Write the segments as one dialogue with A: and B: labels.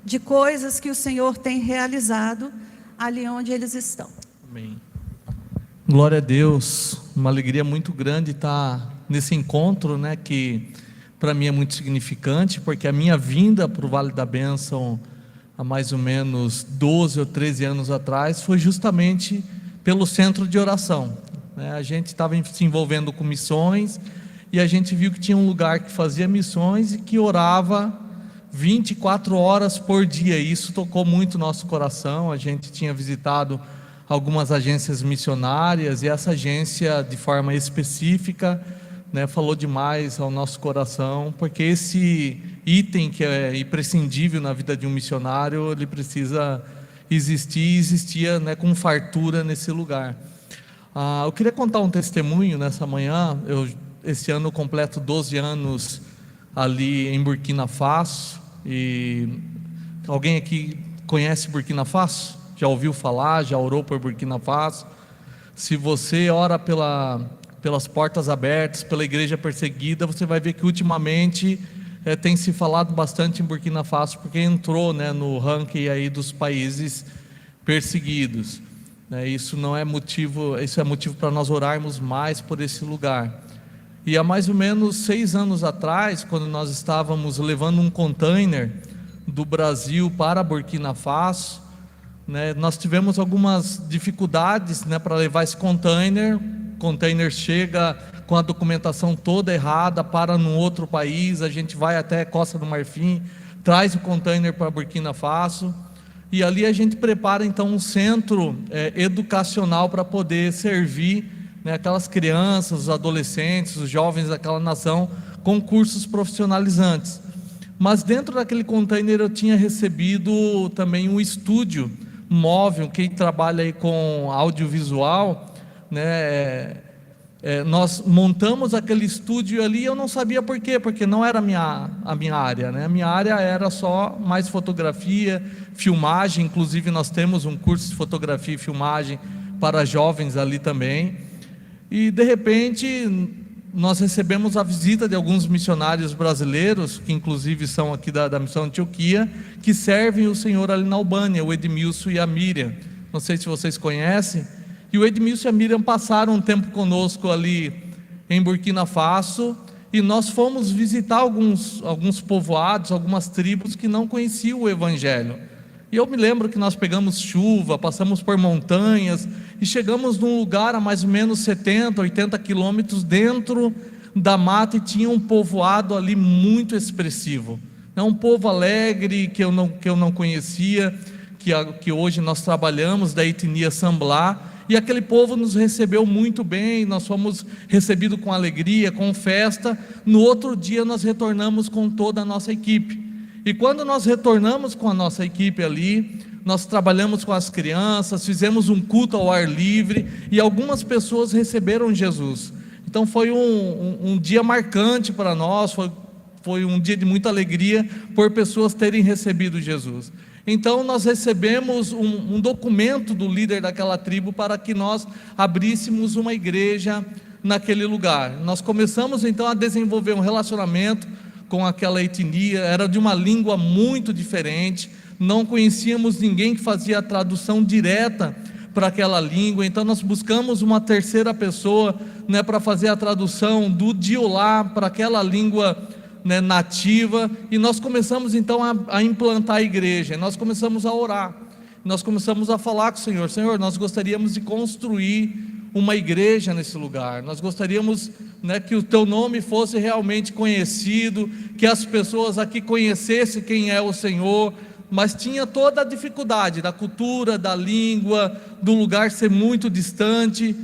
A: de coisas que o Senhor tem realizado ali onde eles estão.
B: Amém. Glória a Deus, uma alegria muito grande estar nesse encontro, né, que para mim é muito significante, porque a minha vinda para o Vale da Bênção há mais ou menos 12 ou 13 anos atrás foi justamente pelo centro de oração, né? A gente estava se envolvendo com missões e a gente viu que tinha um lugar que fazia missões e que orava 24 horas por dia. E isso tocou muito nosso coração. A gente tinha visitado algumas agências missionárias e essa agência, de forma específica, né, falou demais ao nosso coração, porque esse item que é imprescindível na vida de um missionário, ele precisa existir, e existia, né, com fartura nesse lugar. Eu queria contar um testemunho nessa manhã. Esse ano eu completo 12 anos ali em Burkina Faso. E alguém aqui conhece Burkina Faso? Já ouviu falar? Já orou por Burkina Faso? Se você ora pelas portas abertas, pela igreja perseguida, você vai ver que ultimamente tem se falado bastante em Burkina Faso, porque entrou, né, no ranking aí dos países perseguidos, né? Isso é motivo para nós orarmos mais por esse lugar. E há mais ou menos 6 anos atrás, quando nós estávamos levando um container do Brasil para Burkina Faso, né, nós tivemos algumas dificuldades, né, para levar esse container. O container chega com a documentação toda errada, para num outro país, a gente vai até Costa do Marfim, traz o container para Burkina Faso, e ali a gente prepara então um centro educacional para poder servir, né, aquelas crianças, os adolescentes, os jovens daquela nação, com cursos profissionalizantes. Mas dentro daquele container eu tinha recebido também um estúdio móvel. Quem trabalha aí com audiovisual, né, nós montamos aquele estúdio ali. Eu não sabia por quê, porque não era a minha área, né? A minha área era só mais fotografia, filmagem. Inclusive nós temos um curso de fotografia e filmagem para jovens ali também. E de repente nós recebemos a visita de alguns missionários brasileiros, que inclusive são aqui da missão Antioquia, que servem o Senhor ali na Albânia, o Edmilson e a Miriam. Não sei se vocês conhecem. E o Edmilson e a Miriam passaram um tempo conosco ali em Burkina Faso, e nós fomos visitar alguns povoados, algumas tribos que não conheciam o Evangelho. E eu me lembro que nós pegamos chuva, passamos por montanhas e chegamos num lugar a mais ou menos 70, 80 quilômetros dentro da mata, e tinha um povoado ali muito expressivo. É um povo alegre que eu não conhecia, que hoje nós trabalhamos, da etnia Samblá. E aquele povo nos recebeu muito bem, nós fomos recebidos com alegria, com festa. No outro dia nós retornamos com toda a nossa equipe. E quando nós retornamos com a nossa equipe ali, nós trabalhamos com as crianças, fizemos um culto ao ar livre, e algumas pessoas receberam Jesus. Então foi um dia marcante para nós, foi um dia de muita alegria por pessoas terem recebido Jesus. Então nós recebemos um documento do líder daquela tribo para que nós abríssemos uma igreja naquele lugar. Nós começamos então a desenvolver um relacionamento com aquela etnia. Era de uma língua muito diferente, não conhecíamos ninguém que fazia a tradução direta para aquela língua. Então nós buscamos uma terceira pessoa, né, para fazer a tradução do Diolá para aquela língua, né, nativa. E nós começamos então a implantar a igreja. Nós começamos a orar, nós começamos a falar com o Senhor: Senhor, nós gostaríamos de construir uma igreja nesse lugar, nós gostaríamos, né, que o teu nome fosse realmente conhecido, que as pessoas aqui conhecessem quem é o Senhor. Mas tinha toda a dificuldade da cultura, da língua, do lugar ser muito distante.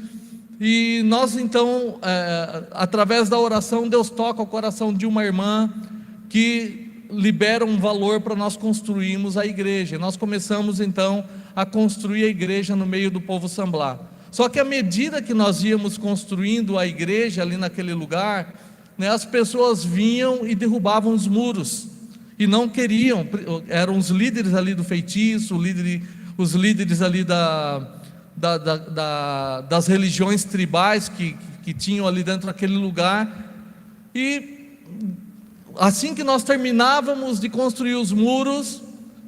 B: E nós então, através da oração, Deus toca o coração de uma irmã que libera um valor para nós construirmos a igreja. Nós começamos então a construir a igreja no meio do povo Samblá. Só que à medida que nós íamos construindo a igreja ali naquele lugar, né, as pessoas vinham e derrubavam os muros, e não queriam. Eram os líderes ali do feitiço, os líderes ali das religiões tribais que tinham ali dentro daquele lugar. E assim que nós terminávamos de construir os muros,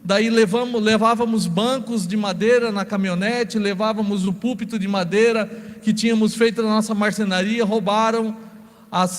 B: Daí levávamos bancos de madeira na caminhonete, levávamos o púlpito de madeira que tínhamos feito na nossa marcenaria, roubaram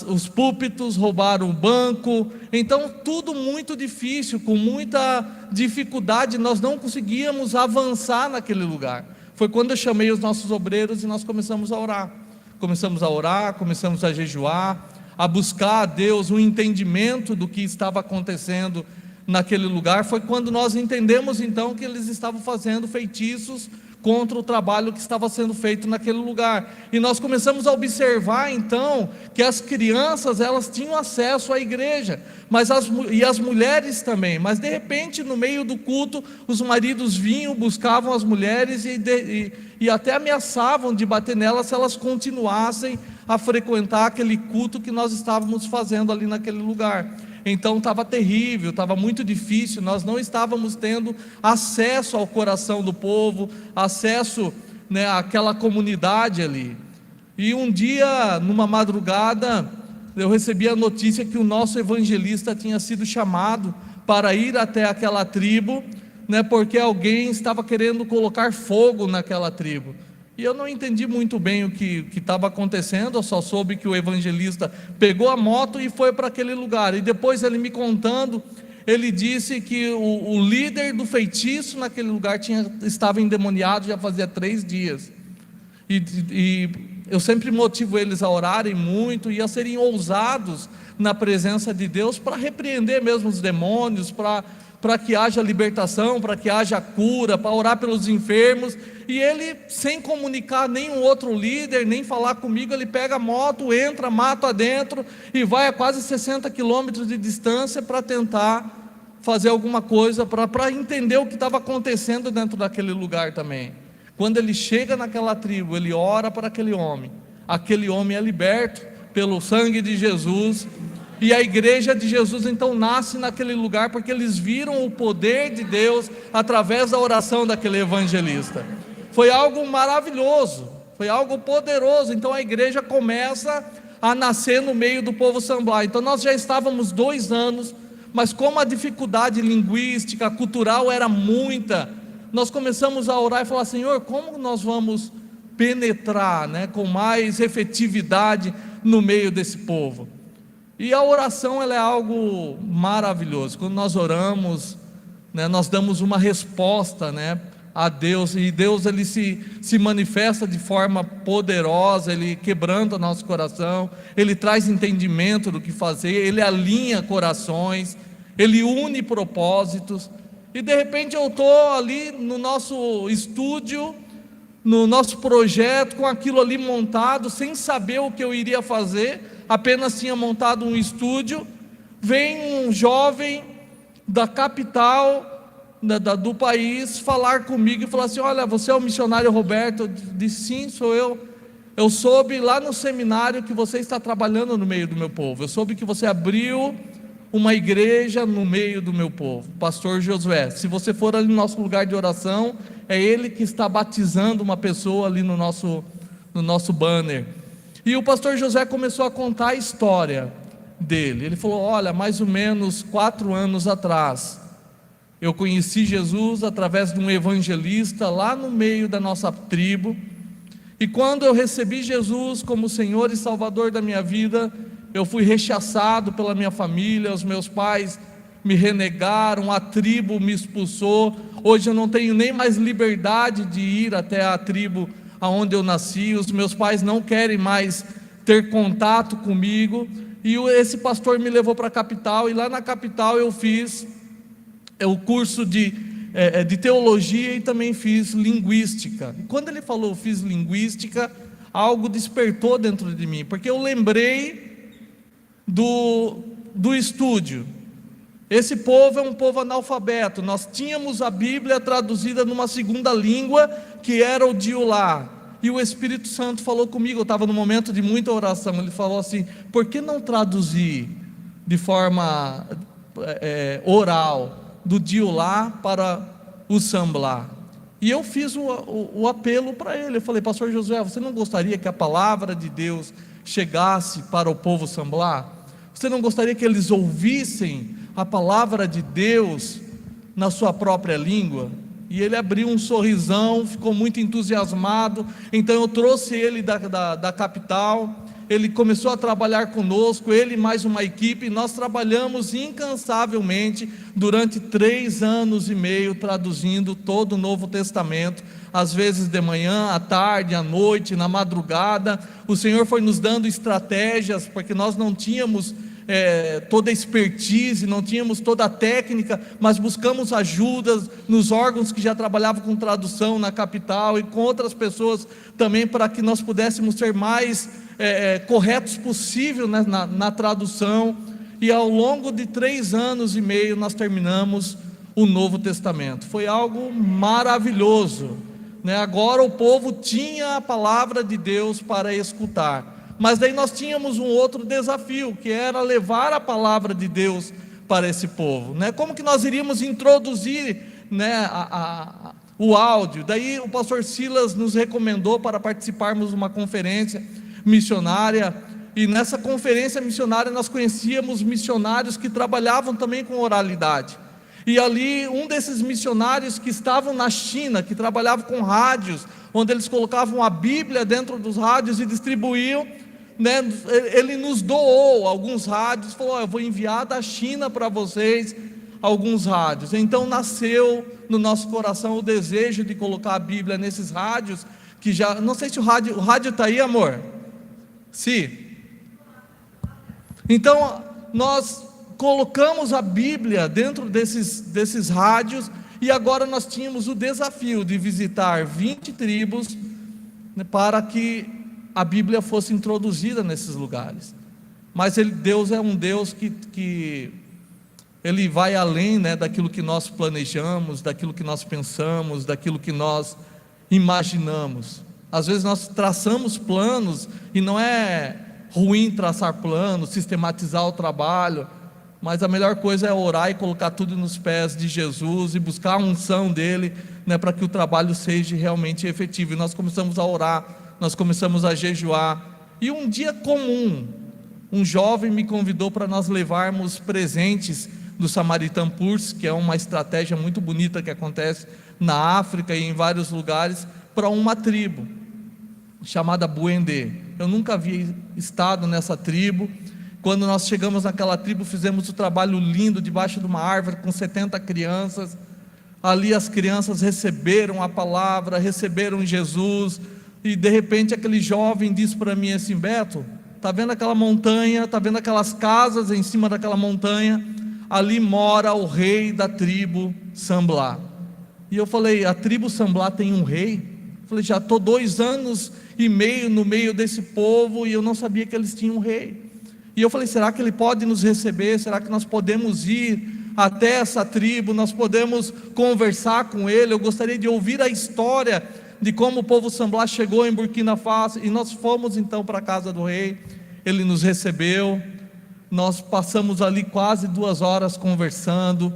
B: os púlpitos, roubaram o banco. Então tudo muito difícil, com muita dificuldade, nós não conseguíamos avançar naquele lugar. Foi quando eu chamei os nossos obreiros e nós começamos a orar, começamos a jejuar, a buscar a Deus um entendimento do que estava acontecendo naquele lugar. Foi quando nós entendemos então que eles estavam fazendo feitiços contra o trabalho que estava sendo feito naquele lugar, e nós começamos a observar então que as crianças, elas tinham acesso à igreja, mas as mulheres também, mas de repente no meio do culto, os maridos vinham, buscavam as mulheres e até ameaçavam de bater nelas se elas continuassem a frequentar aquele culto que nós estávamos fazendo ali naquele lugar. Então estava terrível, estava muito difícil, nós não estávamos tendo acesso ao coração do povo, acesso, né, àquela comunidade ali. E um dia, numa madrugada, eu recebi a notícia que o nosso evangelista tinha sido chamado para ir até aquela tribo, né, porque alguém estava querendo colocar fogo naquela tribo. E eu não entendi muito bem o que estava acontecendo, eu só soube que o evangelista pegou a moto e foi para aquele lugar. E depois ele me contando, ele disse que o líder do feitiço naquele lugar estava endemoniado já fazia 3 dias. E eu sempre motivo eles a orarem muito e a serem ousados na presença de Deus, para repreender mesmo os demônios, para que haja libertação, para que haja cura, para orar pelos enfermos. E ele, sem comunicar nenhum outro líder, nem falar comigo, ele pega a moto, entra, mato adentro e vai a quase 60 quilômetros de distância para tentar fazer alguma coisa, para entender o que estava acontecendo dentro daquele lugar também. Quando ele chega naquela tribo, ele ora para aquele homem é liberto pelo sangue de Jesus. E a igreja de Jesus então nasce naquele lugar, porque eles viram o poder de Deus através da oração daquele evangelista. Foi algo maravilhoso, foi algo poderoso. Então a igreja começa a nascer no meio do povo Samblá. Então nós já estávamos 2 anos, mas como a dificuldade linguística, cultural era muita, nós começamos a orar e falar: Senhor, como nós vamos penetrar, né, com mais efetividade no meio desse povo? E a oração, ela é algo maravilhoso. Quando nós oramos, né, nós damos uma resposta, né, a Deus, e Deus, ele se manifesta de forma poderosa, ele quebranta nosso coração, ele traz entendimento do que fazer, ele alinha corações, ele une propósitos. E de repente eu estou ali no nosso estúdio, no nosso projeto, com aquilo ali montado, sem saber o que eu iria fazer, apenas tinha montado um estúdio. Vem um jovem da capital do país falar comigo e falar assim: olha, você é o missionário Roberto? Eu disse: sim, sou eu soube lá no seminário que você está trabalhando no meio do meu povo, eu soube que você abriu uma igreja no meio do meu povo, pastor Josué, se você for ali no nosso lugar de oração, é ele que está batizando uma pessoa ali no nosso banner. E o pastor José começou a contar a história dele. Ele falou: olha, mais ou menos 4 anos atrás, eu conheci Jesus através de um evangelista lá no meio da nossa tribo, e quando eu recebi Jesus como Senhor e Salvador da minha vida, eu fui rechaçado pela minha família, os meus pais me renegaram, a tribo me expulsou. Hoje eu não tenho nem mais liberdade de ir até a tribo aonde eu nasci, os meus pais não querem mais ter contato comigo. E esse pastor me levou para a capital, e lá na capital eu fiz o curso de teologia e também fiz linguística. E quando ele falou fiz linguística, algo despertou dentro de mim, porque eu lembrei do estúdio. Esse povo é um povo analfabeto. Nós tínhamos a Bíblia traduzida numa segunda língua, que era o diulá. E o Espírito Santo falou comigo, eu estava num momento de muita oração. Ele falou assim: por que não traduzir de forma oral, do diulá para o samblá? E eu fiz o apelo para ele. Eu falei: pastor Josué, você não gostaria que a palavra de Deus chegasse para o povo samblá? Você não gostaria que eles ouvissem a palavra de Deus na sua própria língua? E ele abriu um sorrisão, ficou muito entusiasmado. Então eu trouxe ele da capital, ele começou a trabalhar conosco, ele e mais uma equipe. Nós trabalhamos incansavelmente durante 3 anos e meio, traduzindo todo o Novo Testamento, às vezes de manhã, à tarde, à noite, na madrugada. O Senhor foi nos dando estratégias, porque nós não tínhamos toda a expertise, não tínhamos toda a técnica, mas buscamos ajudas nos órgãos que já trabalhavam com tradução na capital e com outras pessoas também, para que nós pudéssemos ser mais corretos possível, né, na tradução. E ao longo de 3 anos e meio nós terminamos o Novo Testamento. Foi algo maravilhoso, né? Agora o povo tinha a palavra de Deus para escutar. Mas daí nós tínhamos um outro desafio, que era levar a palavra de Deus para esse povo, né? Como que nós iríamos introduzir, né, o áudio? Daí o pastor Silas nos recomendou para participarmos de uma conferência missionária, e nessa conferência missionária nós conhecíamos missionários que trabalhavam também com oralidade. E ali um desses missionários que estavam na China, que trabalhavam com rádios, onde eles colocavam a Bíblia dentro dos rádios e distribuíam, né, ele nos doou alguns rádios, falou: eu vou enviar da China para vocês alguns rádios. Então nasceu no nosso coração o desejo de colocar a Bíblia nesses rádios, que já, não sei se o rádio está aí, amor? Sim. Então nós colocamos a Bíblia dentro desses rádios, e agora nós tínhamos o desafio de visitar 20 tribos, né, para que a Bíblia fosse introduzida nesses lugares. Mas Deus é um Deus que Ele vai além, né, daquilo que nós planejamos, daquilo que nós pensamos, daquilo que nós imaginamos. Às vezes nós traçamos planos, e não é ruim traçar planos, sistematizar o trabalho, mas a melhor coisa é orar e colocar tudo nos pés de Jesus e buscar a unção dele, né, para que o trabalho seja realmente efetivo. E nós começamos a orar, nós começamos a jejuar, e um dia comum, um jovem me convidou para nós levarmos presentes do Samaritan Purse, que é uma estratégia muito bonita que acontece na África e em vários lugares, para uma tribo chamada Buendê. Eu nunca havia estado nessa tribo. Quando nós chegamos naquela tribo, fizemos um trabalho lindo debaixo de uma árvore com 70 crianças. Ali as crianças receberam a palavra, receberam Jesus, e de repente aquele jovem disse para mim assim: Beto, está vendo aquela montanha, está vendo aquelas casas em cima daquela montanha? Ali mora o rei da tribo Samblá. E eu falei: a tribo Samblá tem um rei? Eu falei: já estou 2 anos e meio no meio desse povo, e eu não sabia que eles tinham um rei. E eu falei: será que ele pode nos receber? Será que nós podemos ir até essa tribo? Nós podemos conversar com ele? Eu gostaria de ouvir a história de como o povo Samblá chegou em Burkina Faso. E nós fomos então para a casa do rei. Ele nos recebeu. Nós passamos ali quase 2 horas conversando,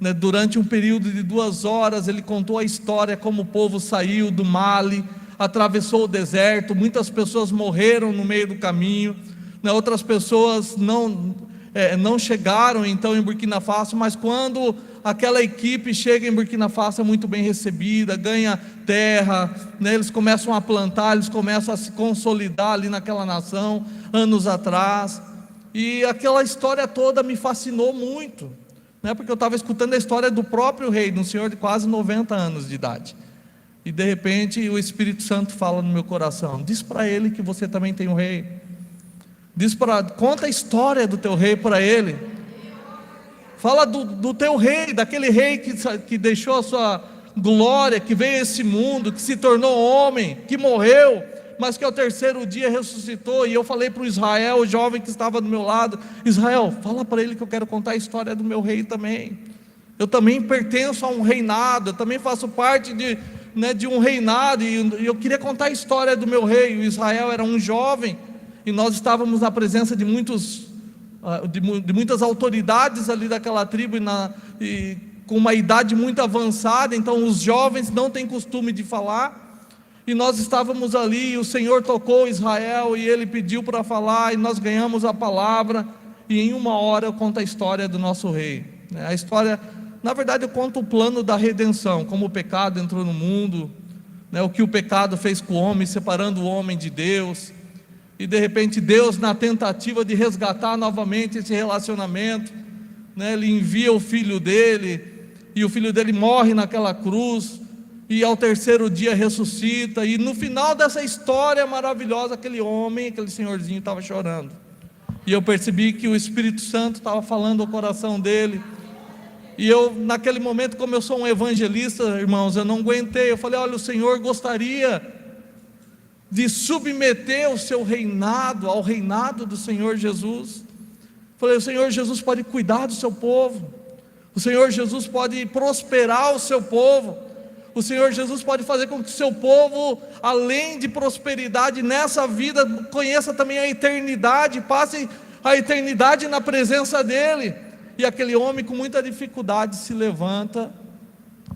B: né? Durante um período de 2 horas ele contou a história, como o povo saiu do Mali, atravessou o deserto. Muitas pessoas morreram no meio do caminho, né? Outras pessoas não chegaram então em Burkina Faso, mas quando aquela equipe chega em Burkina Faso, é muito bem recebida, ganha terra, né? Eles começam a plantar, eles começam a se consolidar ali naquela nação, anos atrás. E aquela história toda me fascinou muito, né? Porque eu estava escutando a história do próprio rei, de um senhor de quase 90 anos de idade, e de repente o Espírito Santo fala no meu coração: diz para ele que você também tem um rei. Conta a história do teu rei para ele. Fala do teu rei, daquele rei que deixou a sua glória, que veio a esse mundo, que se tornou homem, que morreu, mas que ao 3º dia ressuscitou. E eu falei para o Israel, o jovem que estava do meu lado: Israel, fala para ele que eu quero contar a história do meu rei também. Eu também pertenço a um reinado, eu também faço parte de um reinado, e eu queria contar a história do meu rei. O Israel era um jovem, e nós estávamos na presença de muitas autoridades ali daquela tribo, e com uma idade muito avançada. Então os jovens não têm costume de falar, e nós estávamos ali, e o Senhor tocou Israel, e ele pediu para falar, e nós ganhamos a palavra, e em 1 hora eu conto a história do nosso rei. A história Na verdade, eu conto o plano da redenção, como o pecado entrou no mundo, né, o que o pecado fez com o homem, separando o homem de Deus, e de repente Deus, na tentativa de resgatar novamente esse relacionamento, né, Ele envia o filho dele, e o filho dele morre naquela cruz, e ao terceiro dia ressuscita, e no final dessa história maravilhosa, aquele homem, aquele senhorzinho estava chorando, e eu percebi que o Espírito Santo estava falando ao coração dele, e eu naquele momento, como eu sou um evangelista, irmãos, eu não aguentei, eu falei: olha, o Senhor gostaria de submeter o seu reinado ao reinado do Senhor Jesus. Falei: o Senhor Jesus pode cuidar do seu povo, o Senhor Jesus pode prosperar o seu povo, o Senhor Jesus pode fazer com que o seu povo, além de prosperidade nessa vida, conheça também a eternidade, passe a eternidade na presença dEle. E aquele homem com muita dificuldade se levanta,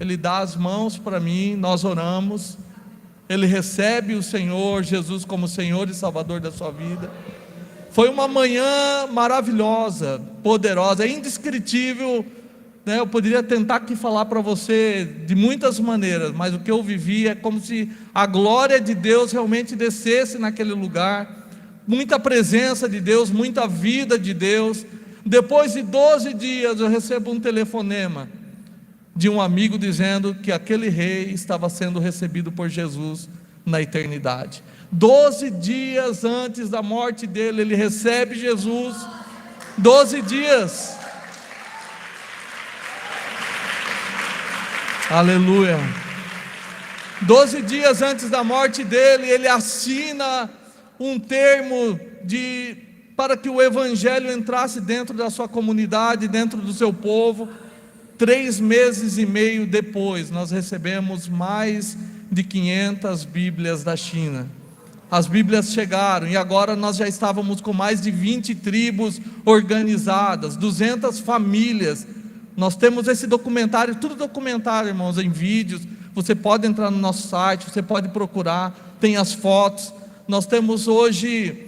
B: ele dá as mãos para mim, nós oramos, ele recebe o Senhor Jesus como Senhor e Salvador da sua vida. Foi uma manhã maravilhosa, poderosa, indescritível, né? Eu poderia tentar aqui falar para você de muitas maneiras, mas o que eu vivi é como se a glória de Deus realmente descesse naquele lugar, muita presença de Deus, muita vida de Deus. Depois de 12 dias eu recebo um telefonema de um amigo dizendo que aquele rei estava sendo recebido por Jesus na eternidade. 12 dias antes da morte dele, ele recebe Jesus. 12 dias. Aleluia. 12 dias antes da morte dele, ele assina um termo para que o evangelho entrasse dentro da sua comunidade, dentro do seu povo. 3 meses e meio depois, nós recebemos mais de 500 Bíblias da China. As Bíblias chegaram e agora nós já estávamos com mais de 20 tribos organizadas, 200 famílias. Nós temos esse documentário, tudo documentário, irmãos, em vídeos. Você pode entrar no nosso site, você pode procurar, tem as fotos. Nós temos hoje...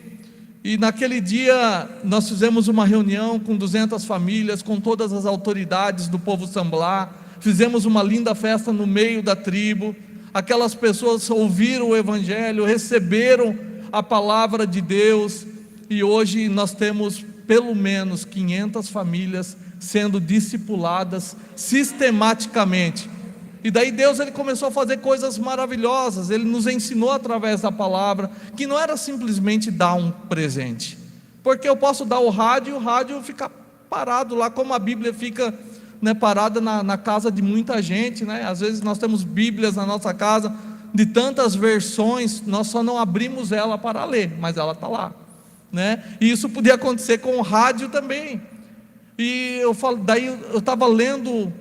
B: E naquele dia nós fizemos uma reunião com 200 famílias, com todas as autoridades do povo Samblá, fizemos uma linda festa no meio da tribo. Aquelas pessoas ouviram o evangelho, receberam a palavra de Deus, e hoje nós temos pelo menos 500 famílias sendo discipuladas sistematicamente. E daí Deus, ele começou a fazer coisas maravilhosas. Ele nos ensinou através da palavra, que não era simplesmente dar um presente, porque eu posso dar o rádio e o rádio fica parado lá, como a Bíblia fica, né, parada na casa de muita gente, né? Às vezes nós temos Bíblias na nossa casa, de tantas versões, nós só não abrimos ela para ler, mas ela está lá, né? E isso podia acontecer com o rádio também. E daí eu estava lendo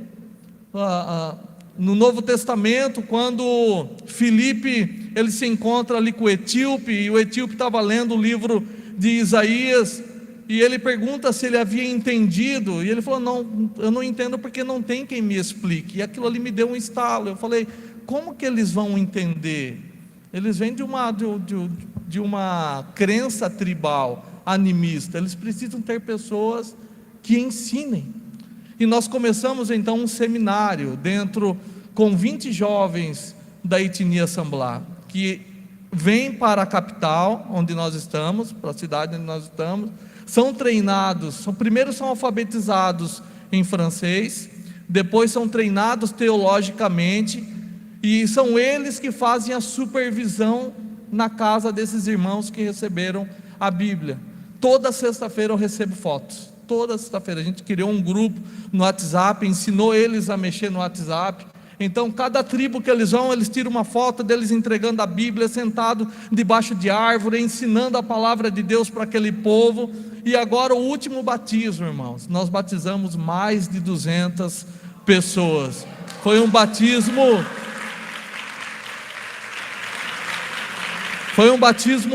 B: no Novo Testamento, quando Filipe, ele se encontra ali com o etíope, e o etíope estava lendo o livro de Isaías, e ele pergunta se ele havia entendido, e ele falou: não, eu não entendo porque não tem quem me explique. E aquilo ali me deu um estalo. Eu falei: como que eles vão entender? Eles vêm de uma crença tribal, animista. Eles precisam ter pessoas que ensinem. E nós começamos então um seminário com 20 jovens da etnia Samblá, que vêm para a capital onde nós estamos, para a cidade onde nós estamos, são treinados, primeiro são alfabetizados em francês, depois são treinados teologicamente, e são eles que fazem a supervisão na casa desses irmãos que receberam a Bíblia. Toda sexta-feira eu recebo fotos. Toda sexta-feira a gente criou um grupo no WhatsApp, ensinou eles a mexer no WhatsApp. Então cada tribo que eles vão, eles tiram uma foto deles entregando a Bíblia, sentado debaixo de árvore, ensinando a palavra de Deus para aquele povo. E agora o último batismo, irmãos, nós batizamos mais de 200 pessoas. Foi um batismo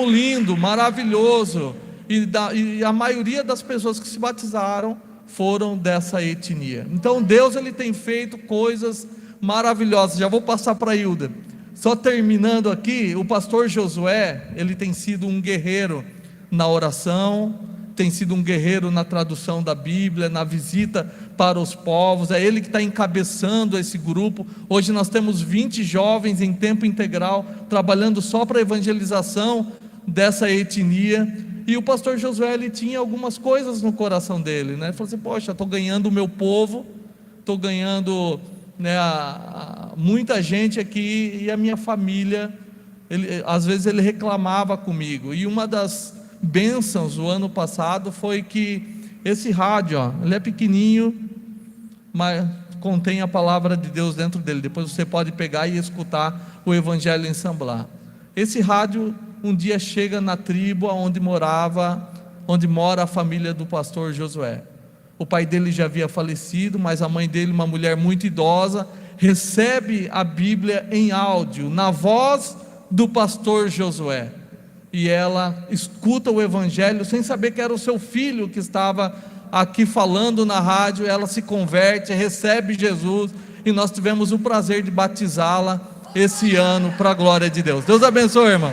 B: lindo, maravilhoso. E a maioria das pessoas que se batizaram foram dessa etnia. Então Deus, ele tem feito coisas maravilhosas. Já vou passar para a Hilda. Só terminando aqui, o pastor Josué, ele tem sido um guerreiro na oração, tem sido um guerreiro na tradução da Bíblia, na visita para os povos, é ele que está encabeçando esse grupo. Hoje nós temos 20 jovens em tempo integral, trabalhando só para a evangelização dessa etnia. E o pastor Josué, ele tinha algumas coisas no coração dele, né? Ele falou assim: poxa, estou ganhando o meu povo, estou ganhando, né, muita gente aqui, e a minha família. Às vezes ele reclamava comigo, e uma das bênçãos do ano passado foi que esse rádio, ó, ele é pequenininho, mas contém a palavra de Deus dentro dele. Depois você pode pegar e escutar o Evangelho em Samblá. Esse rádio um dia chega na tribo onde mora a família do pastor Josué. O pai dele já havia falecido, mas a mãe dele, uma mulher muito idosa, recebe a Bíblia em áudio, na voz do pastor Josué, e ela escuta o Evangelho sem saber que era o seu filho que estava aqui falando na rádio. Ela se converte, recebe Jesus, e nós tivemos o prazer de batizá-la esse ano, para a glória de Deus. Deus abençoe, irmão.